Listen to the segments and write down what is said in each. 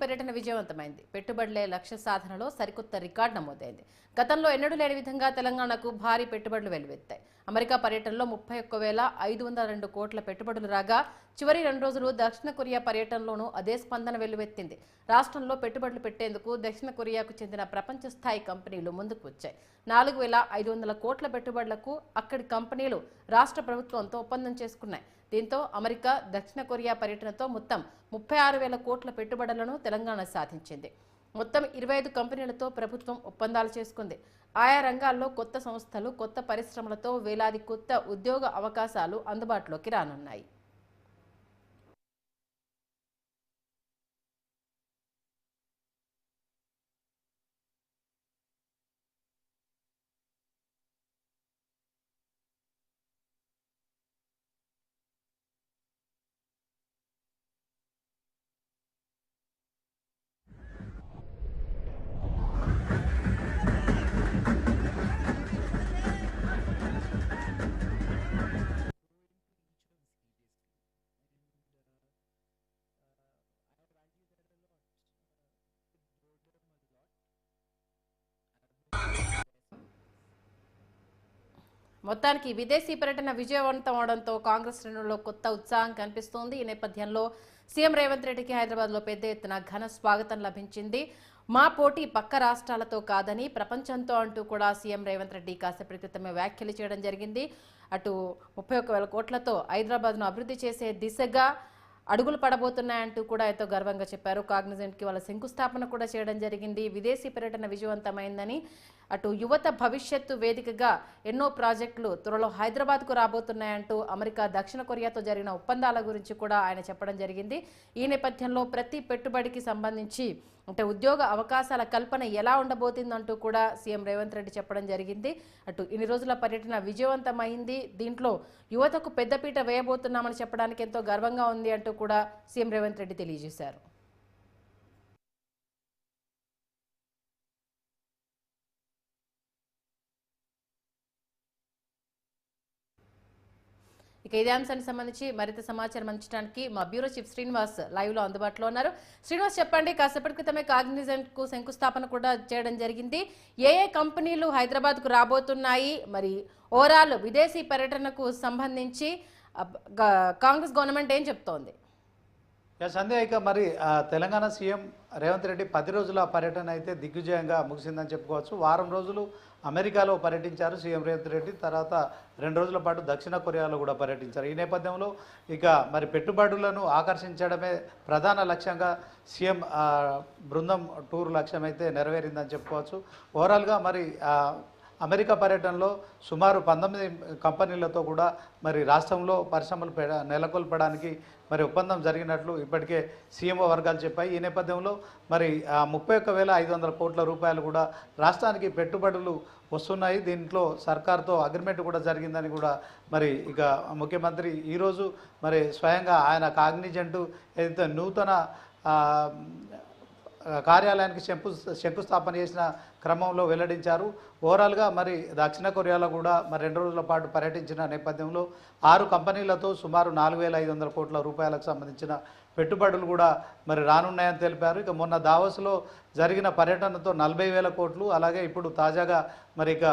పర్యటన విజయవంతమైంది. పెట్టుబడులే లక్ష్య సాధనలో సరికొత్త రికార్డు నమోదైంది. గతంలో ఎన్నడూ లేని విధంగా తెలంగాణకు భారీ పెట్టుబడులు వెల్లువెత్తాయి. అమెరికా పర్యటనలో 31,502 కోట్ల పెట్టుబడులు రాగా, చివరి 2 రోజులు దక్షిణ కొరియా పర్యటనలోనూ అదే స్పందన వెల్లువెత్తింది. రాష్ట్రంలో పెట్టుబడులు పెట్టేందుకు దక్షిణ కొరియాకు చెందిన ప్రపంచ స్థాయి కంపెనీలు ముందుకు వచ్చాయి. 4,500 కోట్ల పెట్టుబడులకు అక్కడి కంపెనీలు రాష్ట్ర ప్రభుత్వంతో ఒప్పందం చేసుకున్నాయి. దీంతో అమెరికా, దక్షిణ కొరియా పర్యటనతో మొత్తం 36,000 కోట్ల పెట్టుబడులను తెలంగాణ సాధించింది. మొత్తం 25 కంపెనీలతో ప్రభుత్వం ఒప్పందాలు చేసుకుంది. ఆయా రంగాల్లో కొత్త సంస్థలు, కొత్త పరిశ్రమలతో వేలాది కొత్త ఉద్యోగ అవకాశాలు అందుబాటులోకి రానున్నాయి. మొత్తానికి విదేశీ పర్యటన విజయవంతం అవడంతో కాంగ్రెస్ శ్రేణుల్లో కొత్త ఉత్సాహం కనిపిస్తోంది. ఈ నేపథ్యంలో సీఎం రేవంత్ రెడ్డికి హైదరాబాద్లో పెద్ద ఎత్తున ఘన స్వాగతం లభించింది. మా పోటీ పక్క రాష్ట్రాలతో కాదని ప్రపంచంతో అంటూ కూడా సీఎం రేవంత్ రెడ్డి కాసేపటి క్రితమే వ్యాఖ్యలు చేయడం జరిగింది. అటు 31,000 కోట్లతో హైదరాబాద్ను అభివృద్ధి చేసే దిశగా అడుగులు పడబోతున్నాయంటూ కూడా ఎంతో గర్వంగా చెప్పారు. కాగ్నిజెంట్కి వాళ్ళ శంకుస్థాపన కూడా చేయడం జరిగింది. విదేశీ పర్యటన విజయవంతమైందని, అటు యువత భవిష్యత్తు వేదికగా ఎన్నో ప్రాజెక్టులు త్వరలో హైదరాబాద్కు రాబోతున్నాయంటూ అమెరికా, దక్షిణ కొరియాతో జరిగిన ఒప్పందాల గురించి కూడా ఆయన చెప్పడం జరిగింది. ఈ నేపథ్యంలో ప్రతి పెట్టుబడికి సంబంధించి అంటే ఉద్యోగ అవకాశాల కల్పన ఎలా ఉండబోతుందంటూ కూడా సీఎం రేవంత్ రెడ్డి చెప్పడం జరిగింది. అటు ఇన్ని రోజుల పర్యటన విజయవంతమైంది. దీంట్లో యువతకు పెద్దపీట వేయబోతున్నామని చెప్పడానికి ఎంతో గర్వంగా ఉంది అంటూ కూడా సీఎం రేవంత్ రెడ్డి తెలియజేశారు. ఇక ఇదే అంశానికి సంబంధించి మరింత సమాచారం అందించడానికి మా బ్యూరో చీఫ్ శ్రీనివాస్ లైవ్ లో అందుబాటులో ఉన్నారు. శ్రీనివాస్, చెప్పండి, కాసేపటి క్రితమే కాగ్నిజెంట్ కు శంకుస్థాపన కూడా చేయడం జరిగింది. ఏ కంపెనీలు హైదరాబాద్ కు రాబోతున్నాయి, మరి ఓవరాల్ విదేశీ పర్యటనకు సంబంధించి కాంగ్రెస్ గవర్నమెంట్ ఏం చెప్తోంది? సంధ్య, ఇక మరి తెలంగాణ సీఎం రేవంత్ రెడ్డి 10 రోజుల పర్యటన అయితే దిగ్విజయంగా ముగిసిందని చెప్పుకోవచ్చు. వారం రోజులు అమెరికాలో పర్యటించారు సీఎం రేవంత్ రెడ్డి. తర్వాత 2 రోజుల పాటు దక్షిణ కొరియాలో కూడా పర్యటించారు. ఈ నేపథ్యంలో ఇక మరి పెట్టుబడులను ఆకర్షించడమే ప్రధాన లక్ష్యంగా సీఎం బృందం టూర్ లక్ష్యం అయితే నెరవేరిందని చెప్పుకోవచ్చు. ఓవరాల్గా మరి అమెరికా పర్యటనలో సుమారు 19 కంపెనీలతో కూడా మరి రాష్ట్రంలో పరిశ్రమలు నెలకొల్పడానికి మరి ఒప్పందం జరిగినట్లు ఇప్పటికే సీఎంఓ వర్గాలు చెప్పాయి. ఈ నేపథ్యంలో మరి 31,500 కోట్ల రూపాయలు కూడా రాష్ట్రానికి పెట్టుబడులు వస్తున్నాయి. దీంట్లో సర్కార్తో అగ్రిమెంట్ కూడా జరిగిందని కూడా మరి ఇక ముఖ్యమంత్రి ఈరోజు మరి స్వయంగా ఆయన కాగ్నిజెంట్ ఏదైతే నూతన కార్యాలయానికి శంకుస్థాపన చేసిన క్రమంలో వెల్లడించారు. ఓవరాల్గా మరి దక్షిణ కొరియాలో కూడా మరి 2 రోజుల పాటు పర్యటించిన నేపథ్యంలో 6 కంపెనీలతో సుమారు 4,500 కోట్ల రూపాయలకు సంబంధించిన పెట్టుబడులు కూడా మరి రానున్నాయని తెలిపారు. ఇక మొన్న దావోస్లో జరిగిన పర్యటనతో 40,000 కోట్లు, అలాగే ఇప్పుడు తాజాగా మరి ఇక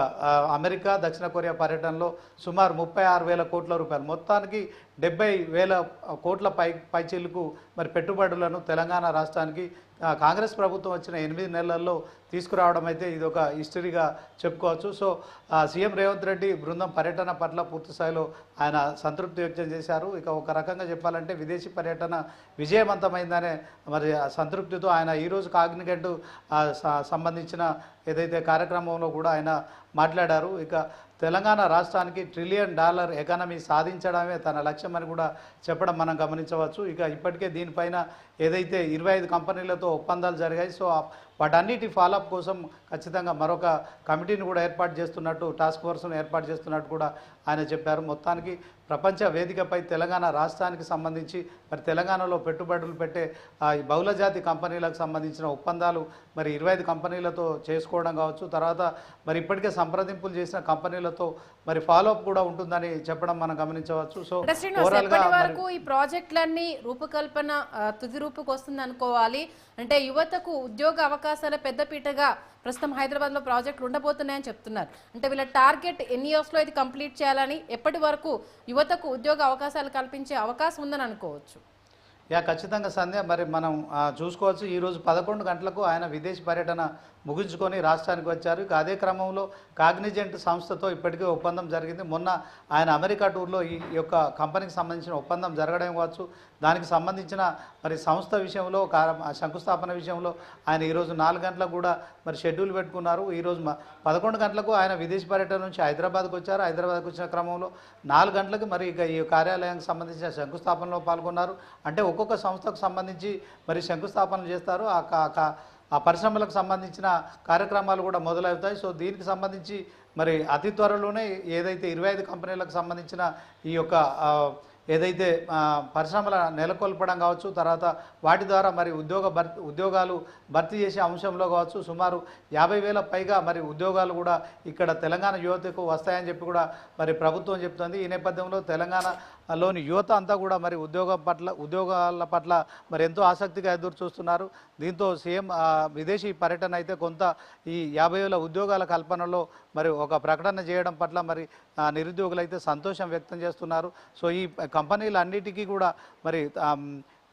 అమెరికా, దక్షిణ కొరియా పర్యటనలో సుమారు 36,000 కోట్ల రూపాయలు, మొత్తానికి 70,000 కోట్ల పైచిలకు మరి పెట్టుబడులను తెలంగాణ రాష్ట్రానికి కాంగ్రెస్ ప్రభుత్వం వచ్చిన 8 నెలల్లో తీసుకురావడం అయితే ఇది ఒక హిస్టరీగా చెప్పుకోవచ్చు. సో సీఎం రేవంత్ రెడ్డి బృందం పర్యటన పట్ల పూర్తి స్థాయిలో ఆయన సంతృప్తి వ్యక్తం చేశారు. ఇక ఒక రకంగా చెప్పాలంటే విదేశీ పర్యటన విజయవంతమైందనే మరి సంతృప్తితో ఆయన ఈరోజు కాగ్నిజెంట్ సంబంధించిన ఏదైతే కార్యక్రమంలో కూడా ఆయన మాట్లాడారు. ఇక తెలంగాణ రాష్ట్రానికి $1 ట్రిలియన్ ఎకానమీ సాధించడమే తన లక్ష్యం అని కూడా చెప్పడం మనం గమనించవచ్చు. ఇక ఇప్పటికే దీనిపైన ఏదైతే 25 కంపెనీలతో ఒప్పందాలు జరిగాయి. సో వాటన్నిటి ఫాలోఅప్ కోసం ఖచ్చితంగా మరొక కమిటీని కూడా ఏర్పాటు చేస్తున్నట్టు, టాస్క్ ఫోర్స్ను ఏర్పాటు చేస్తున్నట్టు కూడా ఆయన చెప్పారు. మొత్తానికి ప్రపంచ వేదికపై తెలంగాణ రాష్ట్రానికి సంబంధించి మరి తెలంగాణలో పెట్టుబడులు పెట్టే ఈ బహుళజాతి కంపెనీలకు సంబంధించిన ఒప్పందాలు మరి 25 కంపెనీలతో చేసుకోవడం కావచ్చు. తర్వాత మరి ఇప్పటికే సంప్రదింపులు చేసిన కంపెనీలతో మరి ఫాలోఅప్ కూడా ఉంటుందని చెప్పడం మనం గమనించవచ్చు. సో ఓవరాల్గా వరకు ఈ ప్రాజెక్టులన్నీ రూపకల్పన తుది రూపుకు వస్తుంది అనుకోవాలి. అంటే యువతకు ఉద్యోగ అవకాశాల పెద్దపీటగా ప్రస్తుతం హైదరాబాద్లో ప్రాజెక్టులు ఉండబోతున్నాయని చెప్తున్నారు. అంటే వీళ్ళ టార్గెట్ ఎన్ని ఇయర్స్లో ఇది కంప్లీట్ చేయాలని, ఎప్పటి వరకు యువతకు ఉద్యోగ అవకాశాలు కల్పించే అవకాశం ఉందని అనుకోవచ్చు? ఖచ్చితంగా సంధ్య, మరి మనం చూసుకోవచ్చు. ఈరోజు 11 గంటలకు ఆయన విదేశీ పర్యటన ముగించుకొని రాష్ట్రానికి వచ్చారు. ఇక అదే క్రమంలో కాగ్నిజెంట్ సంస్థతో ఇప్పటికే ఒప్పందం జరిగింది. మొన్న ఆయన అమెరికా టూర్లో ఈ యొక్క కంపెనీకి సంబంధించిన ఒప్పందం జరగడం కావచ్చు, దానికి సంబంధించిన మరి సంస్థ విషయంలో శంకుస్థాపన విషయంలో ఆయన ఈరోజు 4 గంటలకు కూడా మరి షెడ్యూల్ పెట్టుకున్నారు. ఈరోజు 11 గంటలకు ఆయన విదేశీ పర్యటన నుంచి హైదరాబాద్కు వచ్చారు. హైదరాబాద్కు వచ్చిన క్రమంలో 4 గంటలకు మరి ఇక ఈ కార్యాలయానికి సంబంధించిన శంకుస్థాపనలో పాల్గొన్నారు. అంటే ఒక్కొక్క సంస్థకు సంబంధించి మరి శంకుస్థాపన చేస్తారు. ఆ పరిశ్రమలకు సంబంధించిన కార్యక్రమాలు కూడా మొదలవుతాయి. సో దీనికి సంబంధించి మరి అతి త్వరలోనే ఏదైతే 25 కంపెనీలకు సంబంధించిన ఈ యొక్క ఏదైతే పరిశ్రమల నెలకొల్పడం కావచ్చు, తర్వాత వాటి ద్వారా మరి ఉద్యోగాలు భర్తీ చేసే అంశంలో కావచ్చు, సుమారు 50,000 పైగా మరి ఉద్యోగాలు కూడా ఇక్కడ తెలంగాణ యువతకు వస్తాయని చెప్పి కూడా మరి ప్రభుత్వం చెప్తుంది. ఈ నేపథ్యంలో తెలంగాణలోని యువత అంతా కూడా మరి ఉద్యోగాల పట్ల మరి ఎంతో ఆసక్తిగా ఎదురు చూస్తున్నారు. దీంతో సీఎం విదేశీ పర్యటన అయితే కొంత ఈ 50,000 ఉద్యోగాల కల్పనలో మరి ఒక ప్రకటన చేయడం పట్ల మరి నిరుద్యోగులు అయితే సంతోషం వ్యక్తం చేస్తున్నారు. సో ఈ కంపెనీలన్నిటికీ కూడా మరి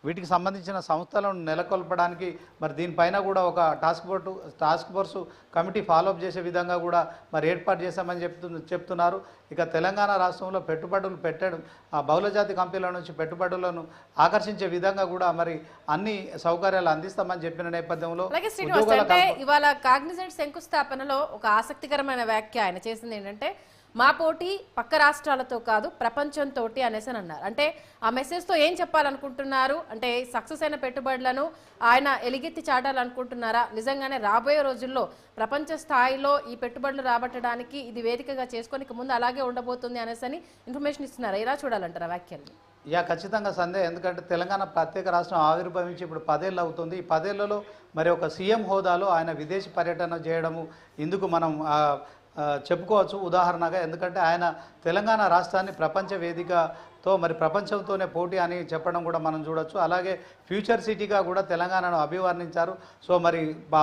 వీటికి సంబంధించిన సంస్థలను నెలకొల్పడానికి మరి దీనిపైన కూడా ఒక టాస్క్ ఫోర్స్ కమిటీ ఫాలోఅప్ చేసే విధంగా కూడా మరి ఏర్పాటు చేశామని చెప్తున్నారు. ఇక తెలంగాణ రాష్ట్రంలో పెట్టుబడులు పెట్టడం, బహుళజాతి కంపెనీల నుంచి పెట్టుబడులను ఆకర్షించే విధంగా కూడా మరి అన్ని సౌకర్యాలు అందిస్తామని చెప్పిన నేపథ్యంలో ఇవాళ కాగ్నిజెంట్ శంకుస్థాపనలో ఒక ఆసక్తికరమైన వ్యాఖ్య ఆయన చేసింది ఏంటంటే, మా పోటీ పక్క రాష్ట్రాలతో కాదు ప్రపంచంతో అనేసి అన్నారు. అంటే ఆ మెసేజ్తో ఏం చెప్పాలనుకుంటున్నారు? అంటే సక్సెస్ అయిన పెట్టుబడులను ఆయన ఎలిగెత్తి చాటాలనుకుంటున్నారా? నిజంగానే రాబోయే రోజుల్లో ప్రపంచ స్థాయిలో ఈ పెట్టుబడులు రాబట్టడానికి ఇది వేదికగా చేసుకొని ఇక ముందు అలాగే ఉండబోతుంది అనేసి అని ఇన్ఫర్మేషన్ ఇస్తున్నారా? ఇలా చూడాలంటారా వ్యాఖ్యలు? ఖచ్చితంగా సందేహం. ఎందుకంటే తెలంగాణ ప్రత్యేక రాష్ట్రం ఆవిర్భవించి ఇప్పుడు 10 ఏళ్ళు అవుతుంది. ఈ 10 ఏళ్లలో మరి ఒక సీఎం హోదాలో ఆయన విదేశీ పర్యటన చేయడము ఇందుకు మనం చెప్పుకోవచ్చు ఉదాహరణగా. ఎందుకంటే ఆయన తెలంగాణ రాష్ట్రాన్ని ప్రపంచ వేదికతో మరి ప్రపంచంతోనే పోటీ అని చెప్పడం కూడా మనం చూడొచ్చు. అలాగే ఫ్యూచర్ సిటీగా కూడా తెలంగాణను అభివర్ణించారు. సో మరి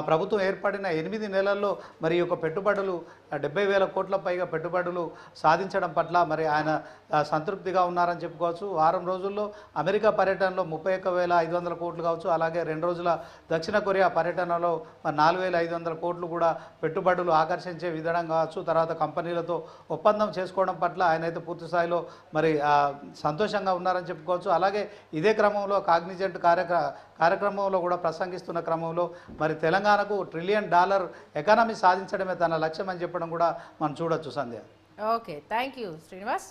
ప్రభుత్వం ఏర్పడిన 8 నెలల్లో మరి ఈ యొక్క పెట్టుబడులు 70,000 కోట్ల పైగా పెట్టుబడులు సాధించడం పట్ల మరి ఆయన సంతృప్తిగా ఉన్నారని చెప్పుకోవచ్చు. వారం రోజుల్లో అమెరికా పర్యటనలో 31,500 కోట్లు కావచ్చు, అలాగే 2 రోజుల దక్షిణ కొరియా పర్యటనలో 4,500 కోట్లు కూడా పెట్టుబడులు ఆకర్షించే విధానం కావచ్చు, తర్వాత కంపెనీలతో ఒప్పందం చేసుకోవడం పట్ల ఆయన అయితే పూర్తి స్థాయిలో మరి సంతోషంగా ఉన్నారని చెప్పుకోవచ్చు. అలాగే ఇదే క్రమంలో కాగ్నిజెంట్ కార్యక్రమంలో కూడా ప్రసంగిస్తున్న క్రమంలో మరి తెలంగాణకు $1 ట్రిలియన్ ఎకానమీ సాధించడమే తన లక్ష్యం అని చెప్పడం కూడా మనం చూడొచ్చు Sandhya. Okay, thank you Srinivas.